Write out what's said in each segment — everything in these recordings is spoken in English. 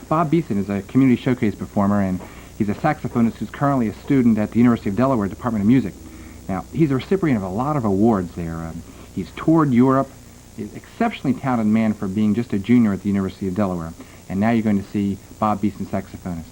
Bob Beeson is a community showcase performer, and he's a saxophonist who's currently a student at the University of Delaware Department of Music. Now, he's a recipient of a lot of awards there. He's toured Europe. He's an exceptionally talented man for being just a junior at the University of Delaware. And now you're going to see Bob Beeson, saxophonist.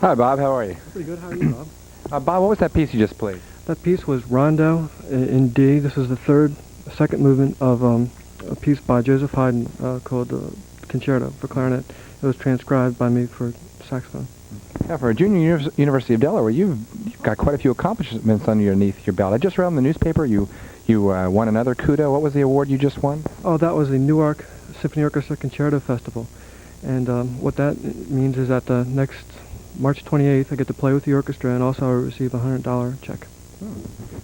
Hi, Bob. How are you? Pretty good. How are you, Bob? Bob, what was that piece you just played? That piece was Rondo in D. This is the third second movement of a piece by Joseph Haydn called Concerto for Clarinet. It was transcribed by me for saxophone. Yeah, for a junior University of Delaware, you've got quite a few accomplishments underneath your belt. I just read in the newspaper you won another Kudo. What was the award you just won? Oh, that was the Newark Symphony Orchestra Concerto Festival. And what that means is that next March 28th, I get to play with the orchestra, and also I receive a $100 check.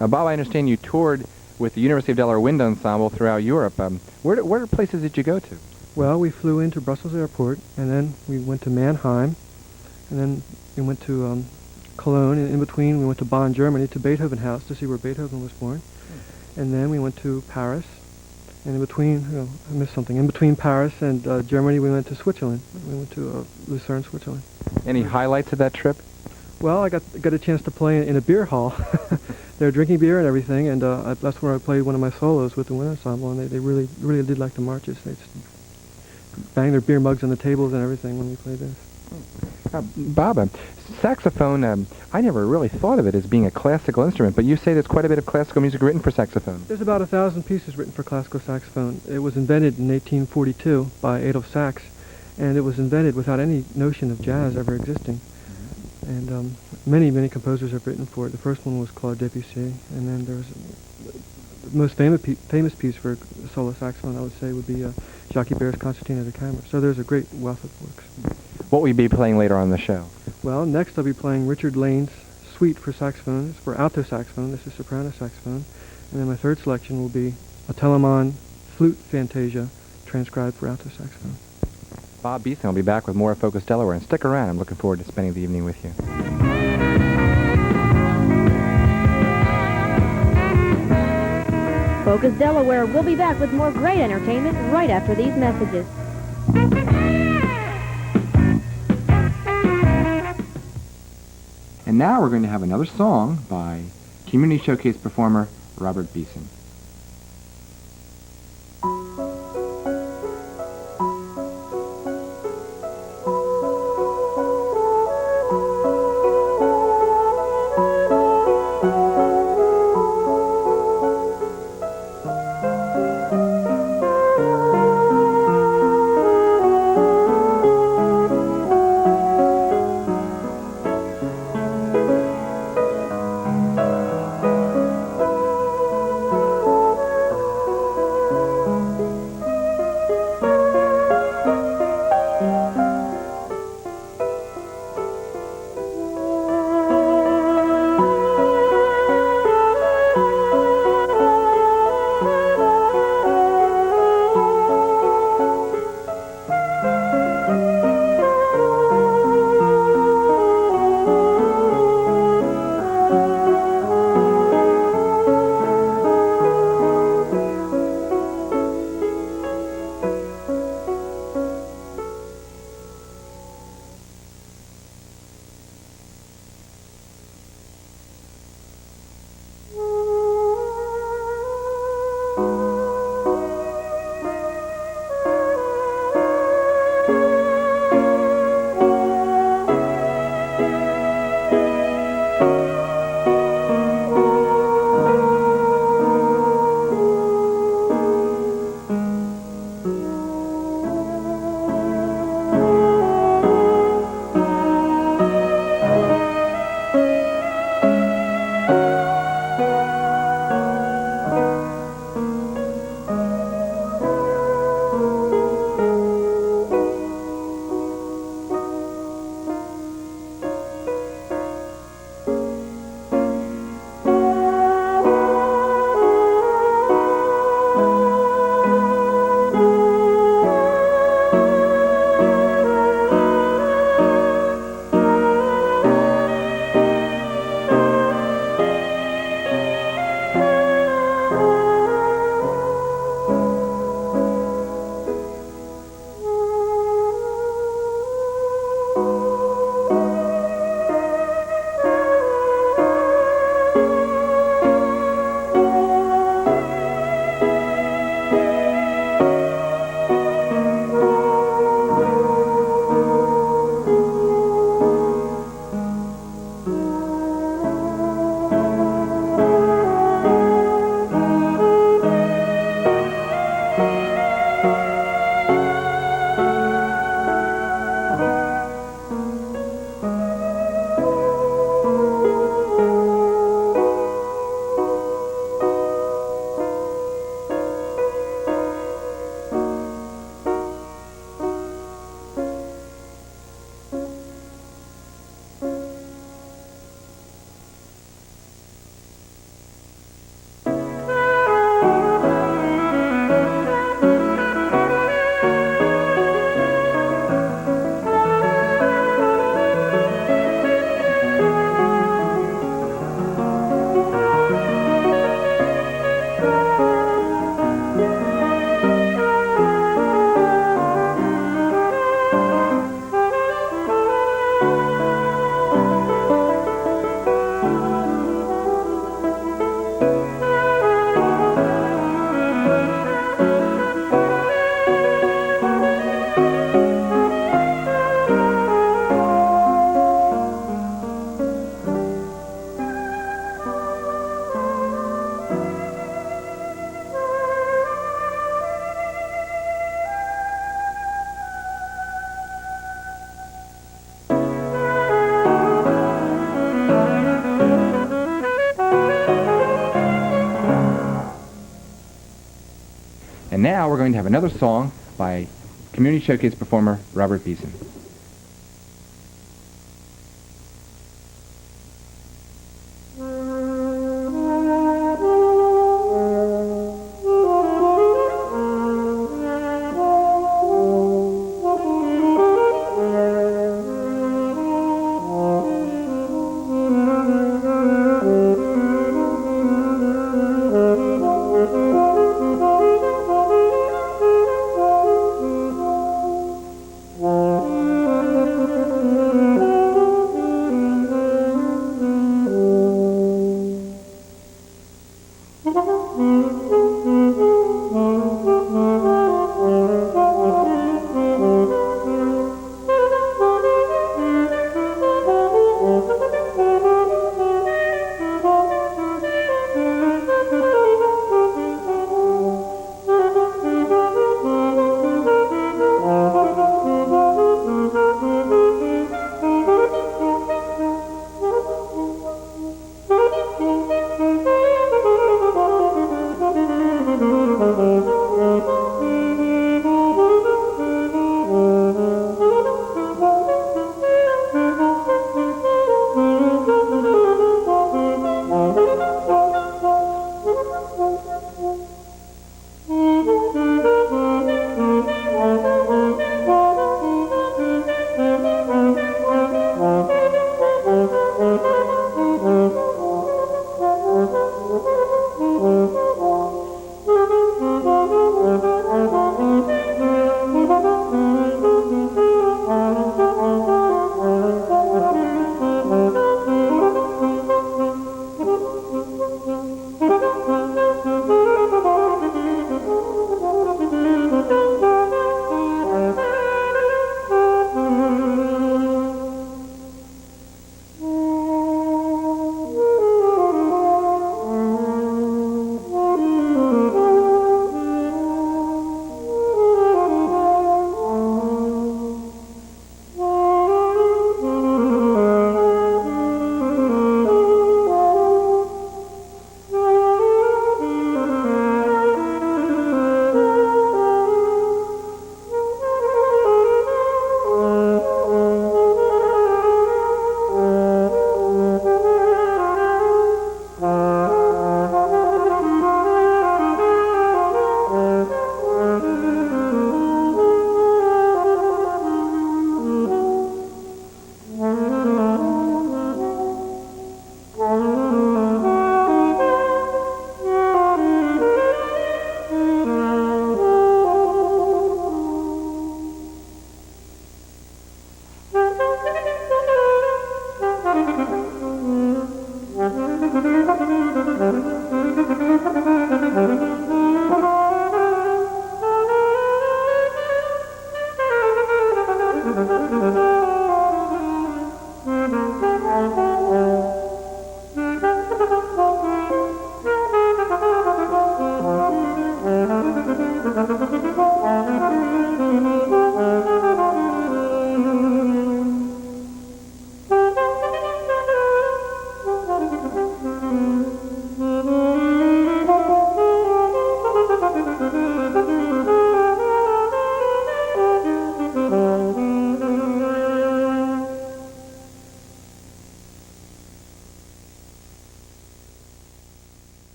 Now, Bob, I understand you toured with the University of Delaware Wind Ensemble throughout Europe. Where places did you go to? Well, we flew into Brussels Airport, and then we went to Mannheim, and then we went to Cologne, and in between we went to Bonn, Germany, to Beethoven House to see where Beethoven was born. And then we went to Paris, and in between, I missed something. In between Paris and Germany, we went to Switzerland. We went to Lucerne, Switzerland. Any highlights of that trip? Well, I got a chance to play in a beer hall. They were drinking beer and everything, and that's where I played one of my solos with the wind ensemble, and they really did like the marches. They just banged their beer mugs on the tables and everything when we played this. Bob, saxophone, I never really thought of it as being a classical instrument, but you say there's quite a bit of classical music written for saxophone. There's about 1,000 pieces written for classical saxophone. It was invented in 1842 by Adolf Sax, and it was invented without any notion of jazz ever existing. And many composers have written for it. The first one was Claude Debussy, and then there was the most famous piece for solo saxophone, I would say, would be Jacques Ibaire's Concertina da Camera. So there's a great wealth of works. What will you be playing later on in the show? Well, next I'll be playing Richard Lane's Suite for saxophone. It's for alto saxophone. This is soprano saxophone. And then my third selection will be a Telemann Flute Fantasia, transcribed for alto saxophone. Bob Beeson will be back with more of Focus Delaware, and stick around. I'm looking forward to spending the evening with you. Focus Delaware will be back with more great entertainment right after these messages. And now we're going to have another song by Community Showcase performer Robert Beeson. And now we're going to have another song by Community Showcase performer Robert Beeson.